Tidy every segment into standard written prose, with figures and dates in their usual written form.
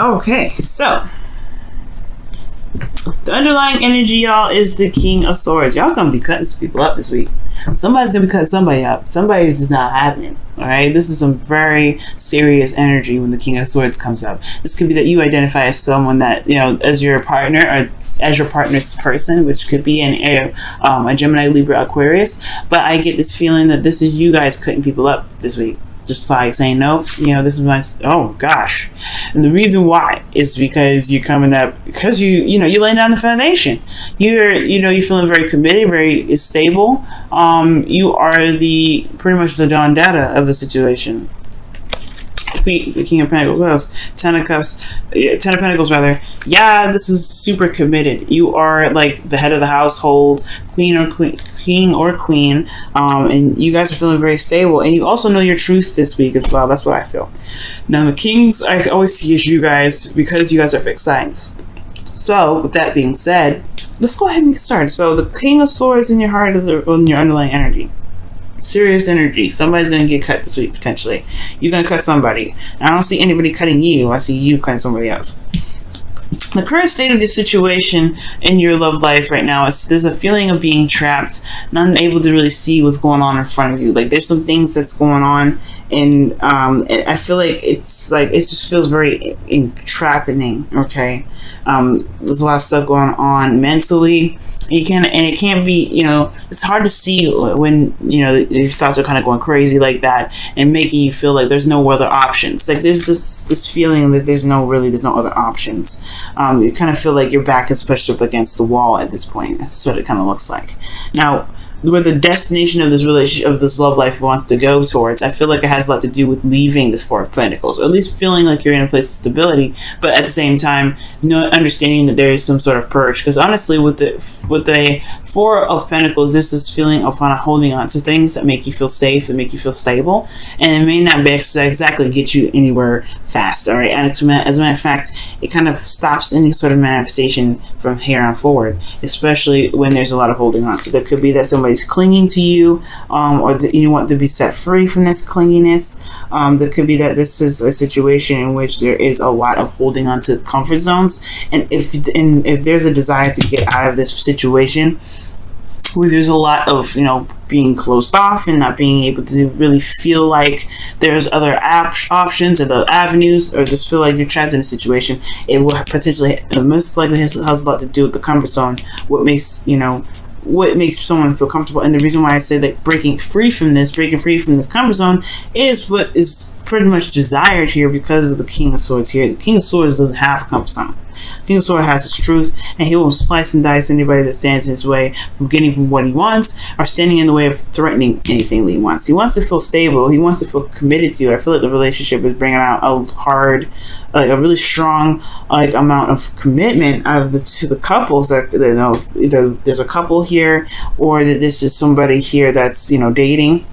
Okay, so the underlying energy, y'all, is the King of Swords. Y'all gonna be cutting some people up this week. Somebody's gonna be cutting somebody up. Somebody's just not happening. All right, this is some very serious energy when the King of Swords comes up. This could be that you identify as someone that, you know, as your partner or as your partner's person, which could be a Gemini, Libra, Aquarius. But I get this feeling that this is you guys cutting people up this week. Just like saying, no, you know, this is my, oh gosh. And the reason why is because you're coming up, because you're laying down the foundation. You're feeling very committed, very stable. You are pretty much the Don Dada of the situation. The King of Pentacles, what else? Ten of Pentacles rather. Yeah, this is super committed. You are like the head of the household, king or queen, and you guys are feeling very stable. And you also know your truth this week as well. That's what I feel. Now the Kings, I always see as you guys, because you guys are fixed signs. So with that being said, let's go ahead and get started. So the King of Swords in your heart, in your underlying energy. Serious energy. Somebody's going to get cut this week, potentially. You're going to cut somebody. And I don't see anybody cutting you. I see you cutting somebody else. The current state of the situation in your love life right now is there's a feeling of being trapped, not able to really see what's going on in front of you. Like there's some things that's going on, and I feel like it just feels very entrapping. Okay, there's a lot of stuff going on mentally. It can't be, it's hard to see when, your thoughts are kind of going crazy like that and making you feel like there's no other options. Like there's this feeling that there's no other options. You kind of feel like your back is pushed up against the wall at this point. That's what it kind of looks like. Now, where the destination of this relationship, of this love life wants to go towards, I feel like it has a lot to do with leaving this Four of Pentacles, or at least feeling like you're in a place of stability, but at the same time, understanding that there is some sort of purge. Because honestly, with the Four of Pentacles, there's this feeling of kind of holding on to things that make you feel safe, that make you feel stable, and it may not be exactly get you anywhere fast. All right, and as a matter of fact, it kind of stops any sort of manifestation from here on forward, especially when there's a lot of holding on. So there could be that somebody's clinging to you, or that you want to be set free from this clinginess. There could be that this is a situation in which there is a lot of holding on to comfort zones, and if there's a desire to get out of this situation where there's a lot of being closed off and not being able to really feel like there's other options or the avenues, or just feel like you're trapped in a situation, it will potentially, most likely has a lot to do with the comfort zone. What makes someone feel comfortable. And the reason why I say that breaking free from this comfort zone is what is pretty much desired here, because of the King of Swords here. The King of Swords doesn't have a comfort zone. The King of Swords has his truth, and he will slice and dice anybody that stands in his way from getting from what he wants, or standing in the way of threatening anything that he wants. He wants to feel stable. He wants to feel committed to. I feel like the relationship is bringing out a really strong amount of commitment out of the couples that either there's a couple here, or that this is somebody here that's dating.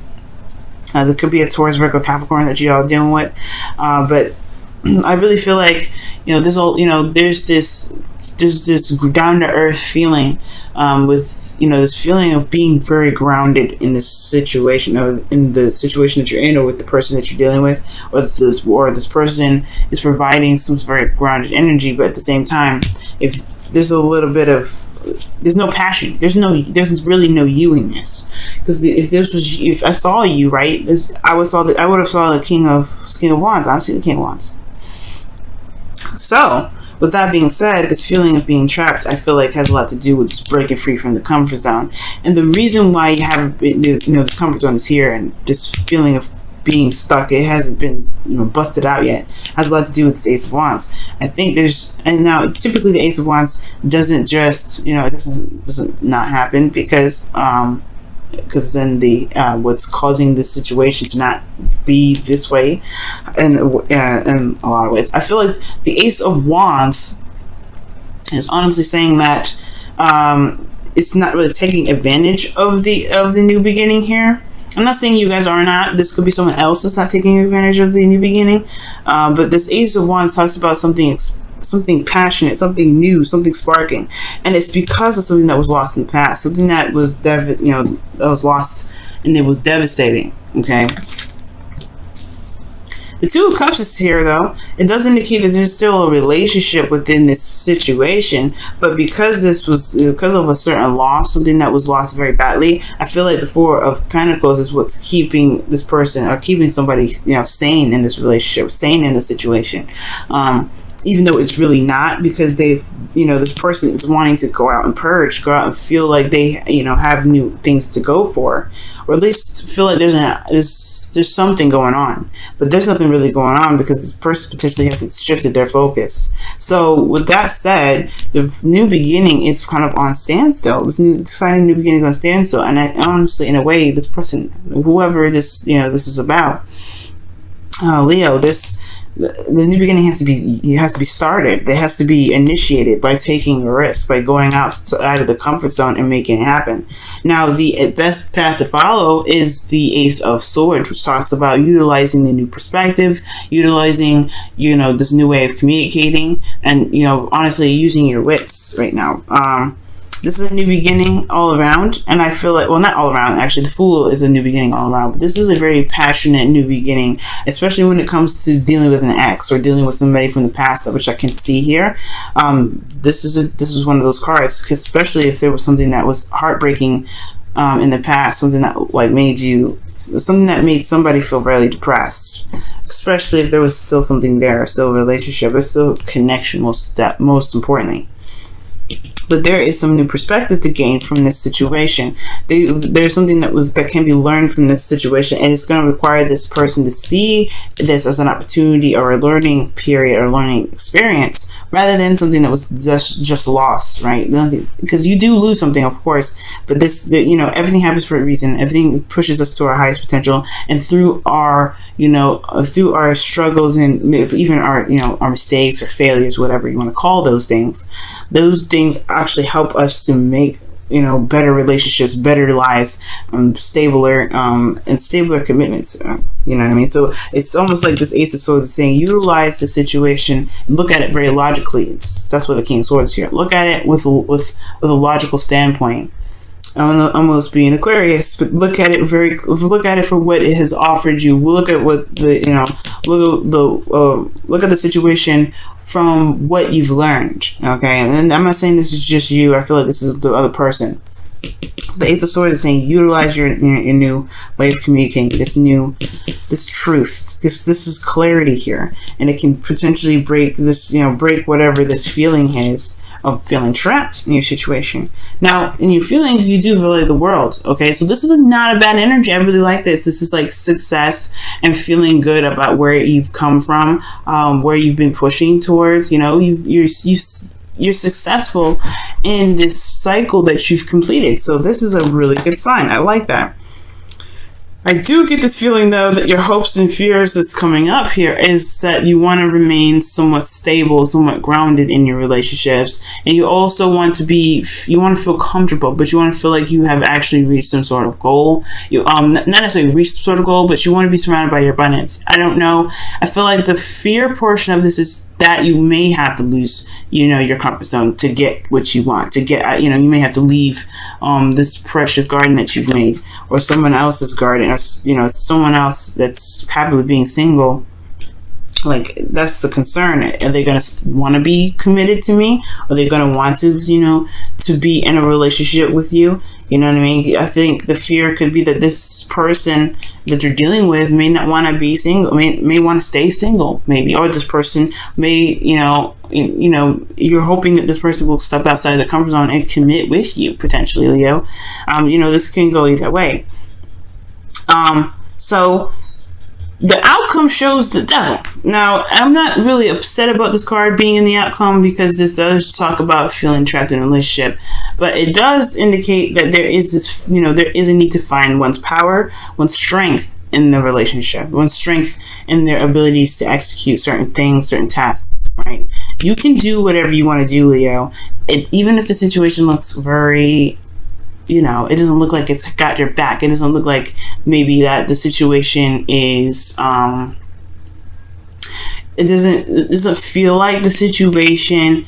There could be a Taurus, Virgo, Capricorn that you all dealing with, but I really feel like there's this down to earth feeling with this feeling of being very grounded in this situation, or in the situation that you're in, or with the person that you're dealing with, or this person is providing some very grounded energy. But at the same time, if there's a little bit of, there's no passion, there's really no you in this, because if I saw you, right, I would have saw the King of Wands. I see the King of Wands. So with that being said, this feeling of being trapped, I feel like has a lot to do with just breaking free from the comfort zone. And the reason why you haven't been, this comfort zone is here, and this feeling of being stuck, it hasn't been busted out yet, has a lot to do with this Ace of Wands. I think and now typically the Ace of Wands doesn't just it doesn't not happen, because then what's causing this situation to not be this way, and in a lot of ways, I feel like the Ace of Wands is honestly saying that it's not really taking advantage of the new beginning here. I'm not saying you guys are not. This could be someone else that's not taking advantage of the new beginning. But this Ace of Wands talks about something passionate, something new, something sparking, and it's because of something that was lost in the past, something that was that was lost, and it was devastating. Okay. The Two of Cups is here, though. It does indicate that there's still a relationship within this situation, but because of a certain loss, something that was lost very badly, I feel like the Four of Pentacles is what's keeping this person, or keeping somebody, sane in this relationship, sane in the situation. Even though it's really not, because they've, this person is wanting to go out and purge, go out and feel like they, have new things to go for, or at least feel like there's something going on. But there's nothing really going on, because this person potentially hasn't shifted their focus. So with that said, the new beginning is kind of on standstill. This new exciting new beginning is on standstill, and I honestly, in a way, this person, whoever this this is about, Leo, the new beginning has to be started. It has to be initiated by taking a risk, by going out of the comfort zone and making it happen. Now, the best path to follow is the Ace of Swords, which talks about utilizing the new perspective, utilizing, this new way of communicating, and, honestly, using your wits right now. This is a new beginning all around, and I feel like, well, not all around, actually, the Fool is a new beginning all around, but this is a very passionate new beginning, especially when it comes to dealing with an ex or dealing with somebody from the past, which I can see here. This is one of those cards, especially if there was something that was heartbreaking in the past, something that made somebody feel really depressed, especially if there was still something there, still a relationship, but still connection, most importantly. But there is some new perspective to gain from this situation. There's something that can be learned from this situation, and it's going to require this person to see this as an opportunity or a learning period or learning experience, rather than something that was just lost, right? Because you do lose something, of course, but everything happens for a reason. Everything pushes us to our highest potential, and through our struggles and even our mistakes or failures, whatever you want to call those things actually help us to make better relationships, better lives, stabler commitments. You know what I mean? So it's almost like this Ace of Swords is saying, utilize the situation and look at it very logically. That's what the King of Swords is here. Look at it with a logical standpoint. I'm almost being Aquarius, but look at it for what it has offered you. We'll look at what look at the situation from what you've learned. Okay, and I'm not saying this is just you. I feel like this is the other person. The Ace of Swords is saying, utilize your new way of communicating, this truth. This is clarity here, and it can potentially break whatever this feeling is of feeling trapped in your situation. Now, in your feelings, you do relate the world. Okay, so this is not a bad energy. I really like this. This is like success and feeling good about where you've come from, where you've been pushing towards. You're successful in this cycle that you've completed. So this is a really good sign. I like that. I do get this feeling, though, that your hopes and fears that's coming up here is that you want to remain somewhat stable, somewhat grounded in your relationships. And you also want to feel comfortable, but you want to feel like you have actually reached some sort of goal. You not necessarily reached some sort of goal, but you want to be surrounded by your abundance. I don't know. I feel like the fear portion of this is that you may have to lose, your comfort zone to get what you want, to get, you may have to leave this precious garden that you've made, or someone else's garden, or, someone else that's happy with being single. Like, that's the concern. Are they going to want to be committed to me? Are they going to want to, to be in a relationship with you? You know what I mean? I think the fear could be that this person that you're dealing with may not want to be single, may want to stay single, maybe. Or this person may, you're hoping that this person will step outside of the comfort zone and commit with you, potentially, Leo. This can go either way. So the outcome shows the Devil. Now, I'm not really upset about this card being in the outcome, because this does talk about feeling trapped in a relationship. But it does indicate that there is this, there is a need to find one's power, one's strength in the relationship, one's strength in their abilities to execute certain things, certain tasks, right? You can do whatever you want to do, Leo. Even if the situation looks very, it doesn't look like it's got your back. It doesn't look like maybe that the situation is, it doesn't feel like the situation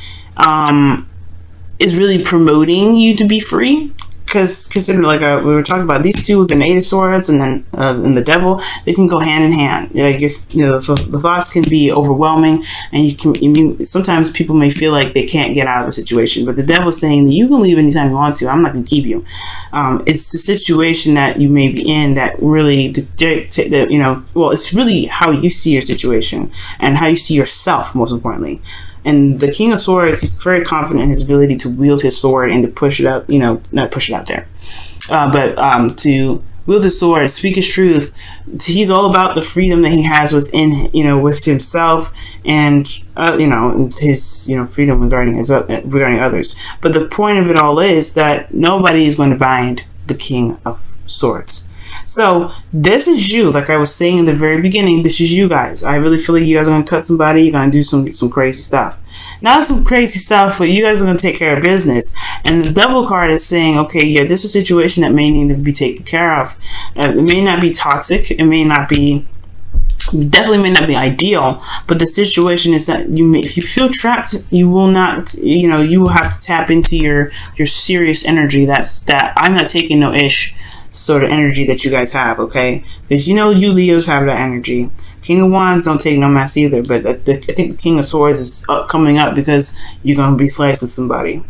is really promoting you to be free. because like we were talking about these two, the Eight of Swords and then and the Devil, they can go hand in hand. Like the thoughts can be overwhelming, and sometimes people may feel like they can't get out of a situation, but the Devil's saying that you can leave anytime you want to. I'm not going to keep you. It's the situation that you may be in that really dictate that, well, it's really how you see your situation and how you see yourself, most importantly. And the King of Swords, he's very confident in his ability to wield his sword and to push it out, not push it out there, but to wield his sword, speak his truth. He's all about the freedom that he has within, with himself and, his, freedom regarding others. But the point of it all is that nobody is going to bind the King of Swords. So this is you, like I was saying in the very beginning, this is you guys. I really feel like you guys are going to cut somebody, you're going to do some crazy stuff. Not some crazy stuff, but you guys are going to take care of business. And the Devil card is saying, okay, yeah, this is a situation that may need to be taken care of. It may not be toxic, it may not be, definitely may not be ideal, but the situation is that if you feel trapped, you will not, you will have to tap into your serious energy. That I'm not taking no ish sort of energy that you guys have, okay? Because you Leos have that energy. King of Wands don't take no mess either, but I think the King of Swords is coming up because you're going to be slicing somebody,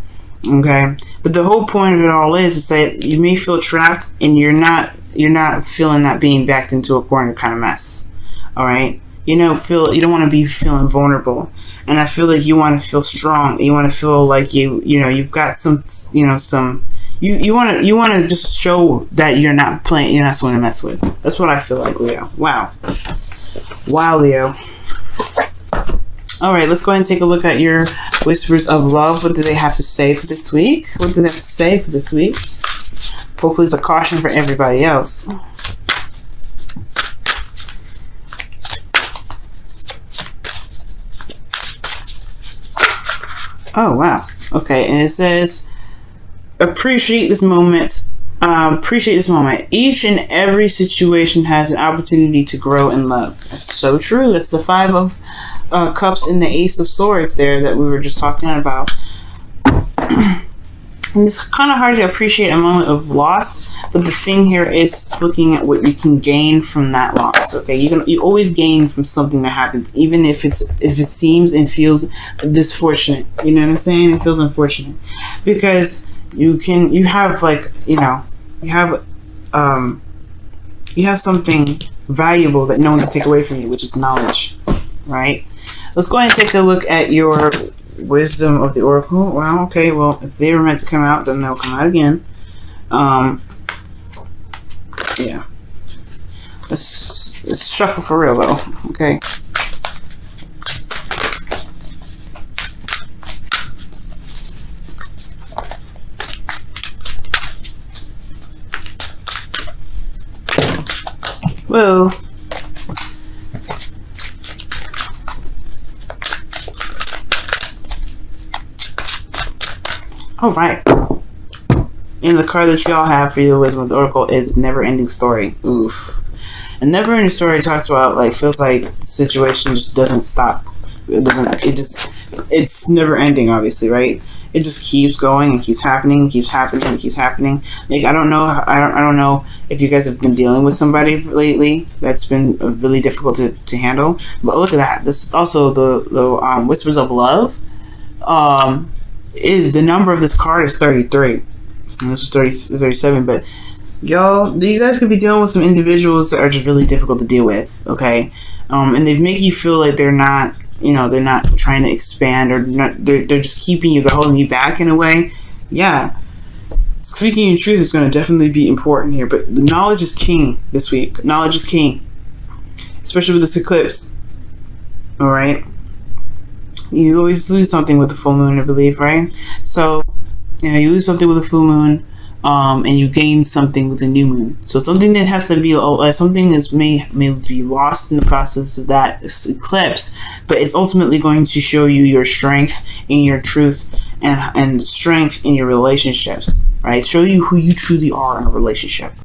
okay? But the whole point of it all is that you may feel trapped and you're not feeling that being backed into a corner kind of mess, all right? You don't want to be feeling vulnerable, and I feel like you want to feel strong. You want to feel like you've got some You want to just show that you're not someone to mess with. That's what I feel like, Leo. Wow, Leo. All right, let's go ahead and take a look at your whispers of love. What do they have to say for this week? What do they have to say for this week? Hopefully, it's a caution for everybody else. Oh wow. Okay, and it says, appreciate this moment. Each and every situation has an opportunity to grow in love. That's so true. That's the Five of Cups and the Ace of Swords there that we were just talking about. And it's kind of hard to appreciate a moment of loss, but the thing here is looking at what you can gain from that loss. Okay, you always gain from something that happens, even if it seems and feels disfortunate. You know what I'm saying? It feels unfortunate because you have something valuable that no one can take away from you, which is knowledge, right? Let's go ahead and take a look at your wisdom of the oracle. Wow, okay, well, if they were meant to come out, then they'll come out again. Yeah. Let's shuffle for real, though. Okay. Whoa. Alright. And the card that y'all have for the Wisdom of the Oracle is Never Ending Story. Oof. And Never Ending Story talks about, feels like the situation just doesn't stop. It's never ending, obviously, right? It just keeps going and keeps happening, keeps happening, and keeps happening. I don't know if you guys have been dealing with somebody lately that's been really difficult to handle. But look at that. This is also the Whispers of Love. Is the number of this card is 33. And this is 37, but y'all, you guys could be dealing with some individuals that are just really difficult to deal with, okay? And they make you feel like they're not trying to expand, or they're just keeping you, they're holding you back in a way. Yeah. Speaking in truth is going to definitely be important here, but the knowledge is king this week. Knowledge is king. Especially with this eclipse. Alright? You always lose something with the full moon, I believe, right? So, you lose something with the full moon, and you gain something with the new moon. So something that has to be, something that may be lost in the process of that eclipse, but it's ultimately going to show you your strength in your truth and strength in your relationships, right? Show you who you truly are in a relationship.